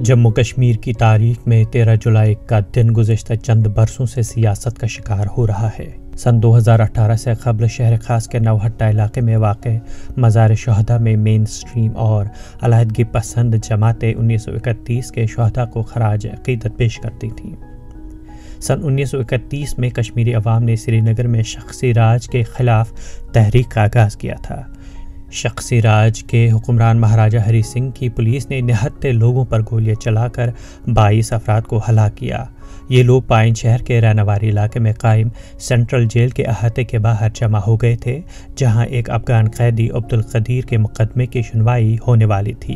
جموں کشمیر کی تاریخ میں 13 جولائی کا دن گزشتہ چند برسوں سے سیاست کا شکار ہو رہا ہے۔ سن 2018 سے قبل شہر خاص کے نوہٹہ علاقے میں واقع مزار شہداء میں مین سٹریم اور علیحدگی پسند جماعتیں 1931 کے شہداء کو خراج عقیدت پیش کرتی تھیں۔ سن 1931 میں کشمیری عوام نے سری نگر میں شخصی راج کے خلاف تحریک کا آغاز کیا تھا۔ شخصی راج کے حکمران مہاراجہ ہری سنگھ کی پولیس نے نہتے لوگوں پر گولیاں چلا کر 22 افراد کو ہلاک کیا۔ یہ لوگ پائن شہر کے راناواری علاقے میں قائم سینٹرل جیل کے احاطے کے باہر جمع ہو گئے تھے، جہاں ایک افغان قیدی عبدالقدیر کے مقدمے کی سنوائی ہونے والی تھی۔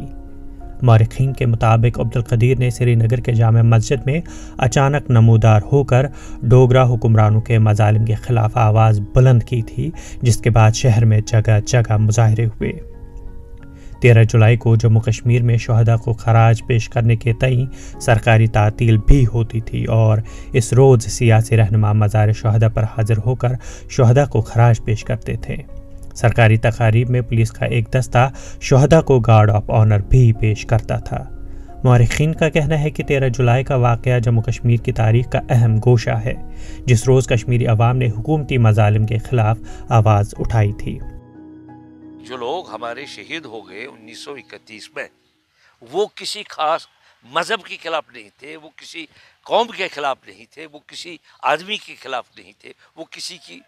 مورخین کے مطابق عبدالقدیر نے سری نگر کے جامع مسجد میں اچانک نمودار ہو کر ڈوگرا حکمرانوں کے مظالم کے خلاف آواز بلند کی تھی، جس کے بعد شہر میں جگہ جگہ مظاہرے ہوئے۔ 13 جولائی کو جموں کشمیر میں شہداء کو خراج پیش کرنے کے تئیں سرکاری تعطیل بھی ہوتی تھی اور اس روز سیاسی رہنما مزار شہداء پر حاضر ہو کر شہداء کو خراج پیش کرتے تھے۔ سرکاری تقاریب میں پولیس کا ایک دستہ شہداء کو گارڈ آف آنر بھی پیش کرتا تھا۔ مورخین کا کہنا ہے کہ 13 جولائی کا واقعہ جموں کشمیر کی تاریخ کا اہم گوشہ ہے، جس روز کشمیری عوام نے حکومتی مظالم کے خلاف آواز اٹھائی تھی۔ جو لوگ ہمارے شہید ہو گئے 1931 میں، وہ کسی خاص مذہب کے خلاف نہیں تھے، وہ کسی قوم کے خلاف نہیں تھے، وہ کسی آدمی کے خلاف نہیں تھے، وہ کسی کی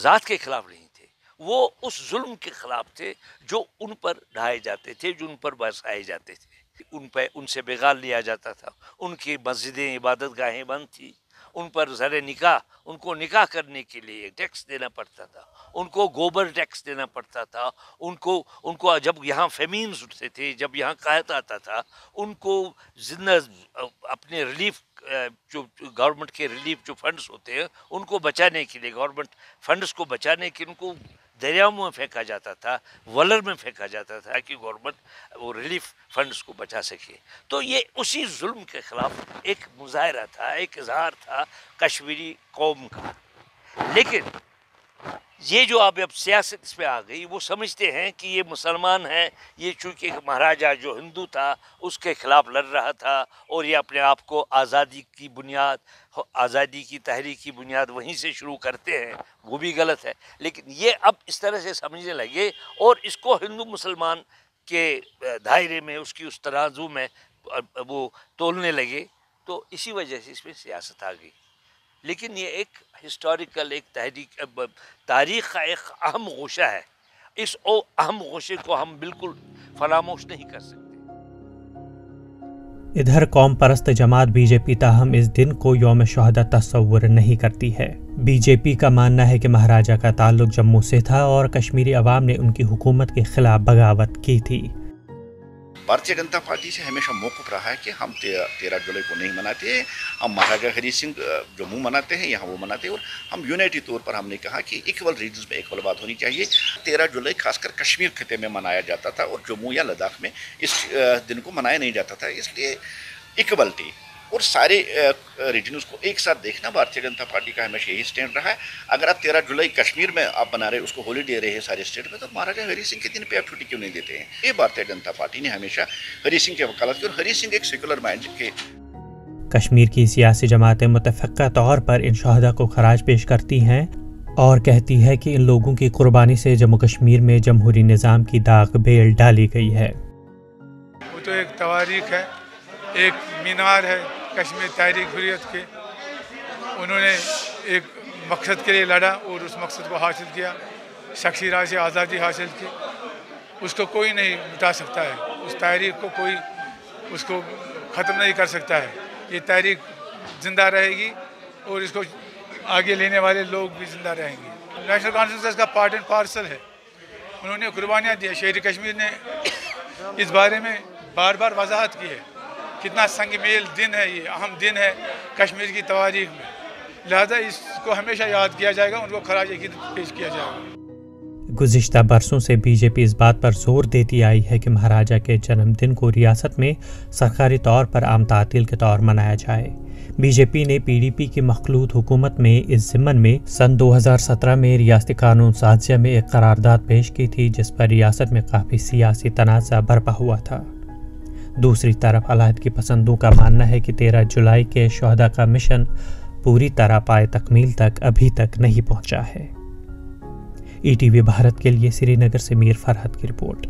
ذات کے خلاف نہیں تھے، وہ اس ظلم کے خلاف تھے جو ان پر ڈھائے جاتے تھے، جو ان پر برسائے جاتے تھے، ان سے بغال لیا جاتا تھا، ان کی مسجدیں عبادت گاہیں بند تھی، ان پر زر نکاح، ان کو نکاح کرنے کے لیے ٹیکس دینا پڑتا تھا، ان کو گوبر ٹیکس دینا پڑتا تھا، ان کو جب یہاں فیمینز اٹھتے تھے، جب یہاں قحط آتا تھا، ان کو زندہ اپنے ریلیف جو گورنمنٹ کے ریلیف جو فنڈز ہوتے ہیں ان کو بچانے کے لیے، گورنمنٹ فنڈز کو بچانے کے ان کو دریاؤں میں پھینکا جاتا تھا، ولر میں پھینکا جاتا تھا کہ گورنمنٹ وہ ریلیف فنڈز کو بچا سکے۔ تو یہ اسی ظلم کے خلاف ایک مظاہرہ تھا، ایک اظہار تھا کشمیری قوم کا۔ لیکن یہ جو اب سیاست اس پہ آ گئی، وہ سمجھتے ہیں کہ یہ مسلمان ہیں، یہ چونکہ مہاراجہ جو ہندو تھا اس کے خلاف لڑ رہا تھا اور یہ اپنے آپ کو آزادی کی بنیاد، آزادی کی تحریک کی بنیاد وہیں سے شروع کرتے ہیں، وہ بھی غلط ہے۔ لیکن یہ اب اس طرح سے سمجھنے لگے اور اس کو ہندو مسلمان کے دائرے میں، اس کی اس ترازو میں وہ تولنے لگے، تو اسی وجہ سے اس میں سیاست آ گئی۔ لیکن یہ ایک ہسٹوریکل، ایک تاریخ کا ایک اہم گوشہ ہے، اس اہم گوشے کو ہم بالکل فراموش نہیں کر سکتے۔ ادھر قوم پرست جماعت بی جے پی تاہم اس دن کو یوم شہداء تصور نہیں کرتی ہے۔ بی جے پی کا ماننا ہے کہ مہاراجہ کا تعلق جموں سے تھا اور کشمیری عوام نے ان کی حکومت کے خلاف بغاوت کی تھی۔ بھارتیہ جنتا پارٹی سے ہمیشہ موقف رہا ہے کہ ہم 13 جولائی کو نہیں مناتے، ہم مہاراجہ ہری سنگھ جموں مناتے ہیں، یہاں وہ مناتے ہیں، اور ہم یونائٹی طور پر ہم نے کہا کہ ایکول ریجنز میں ایکول بات ہونی چاہیے۔ 13 جولائی خاص کر کشمیر خطے میں منایا جاتا تھا اور جموں یا لداخ میں اس دن کو منایا نہیں جاتا تھا، اس لیے ایکولٹی اور سارے ریجنز کو ایک ساتھ دیکھنا بھارتیہ جنتا پارٹی کا ہمیشہ یہی سٹینڈ رہا ہے۔ اگر آپ 13 جولائی کشمیر میں آپ بنا رہے اس کو ہولیڈے رہے سارے اسٹیٹ میں، تو مہاراجہ ہری سنگھ کے دن پہ آپ چھٹی کیوں نہیں دیتے ہیں؟ یہ بھارتیہ جنتا پارٹی نے ہمیشہ ہری سنگھ کی وکالت کی، اور ہری سنگھ ایک سیکولر مائنڈ کے۔ کشمیر کی سیاسی جماعتیں متفقہ طور پر ان شہداء کو خراج پیش کرتی ہیں اور کہتی ہے کہ ان لوگوں کی قربانی سے جموں کشمیر میں جمہوری نظام کی داغ بیل ڈالی گئی ہے۔ وہ تو ایک تواریخ ہے، ایک مینار ہے کشمیر تحریک حریت کے۔ انہوں نے ایک مقصد کے لیے لڑا اور اس مقصد کو حاصل کیا، شخصی راج سے آزادی حاصل کی۔ اس کو کوئی نہیں مٹا سکتا ہے، اس تحریک کو کوئی اس کو ختم نہیں کر سکتا ہے۔ یہ تحریک زندہ رہے گی اور اس کو آگے لینے والے لوگ بھی زندہ رہیں گے۔ نیشنل کانفرنس کا پارٹ اینڈ پارسل ہے، انہوں نے قربانیاں دی۔ شہری کشمیر نے اس بارے میں بار بار وضاحت کی ہے، کتنا سنگ میل دن ہے، یہ اہم دن ہے کشمیر کی تواریخ میں، لہذا اس کو ہمیشہ یاد کیا جائے گا، ان کو خراج عقیدت پیش کیا جائے گا۔ گزشتہ برسوں سے بی جے پی اس بات پر زور دیتی آئی ہے کہ مہاراجہ کے جنم دن کو ریاست میں سرکاری طور پر عام تعطیل کے طور منایا جائے۔ بی جے پی نے پی ڈی پی کی مخلوط حکومت میں اس ضمن میں سن 2017 میں ریاستی قانون سازیہ میں ایک قرارداد پیش کی تھی، جس پر ریاست میں کافی سیاسی تنازع برپا ہوا تھا۔ دوسری طرف علیحدگی پسندوں کا ماننا ہے کہ 13 جولائی کے شہداء کا مشن پوری طرح پائے تکمیل تک ابھی تک نہیں پہنچا ہے۔ ETV بھارت کے لیے سری نگر سے میر فرحت کی رپورٹ۔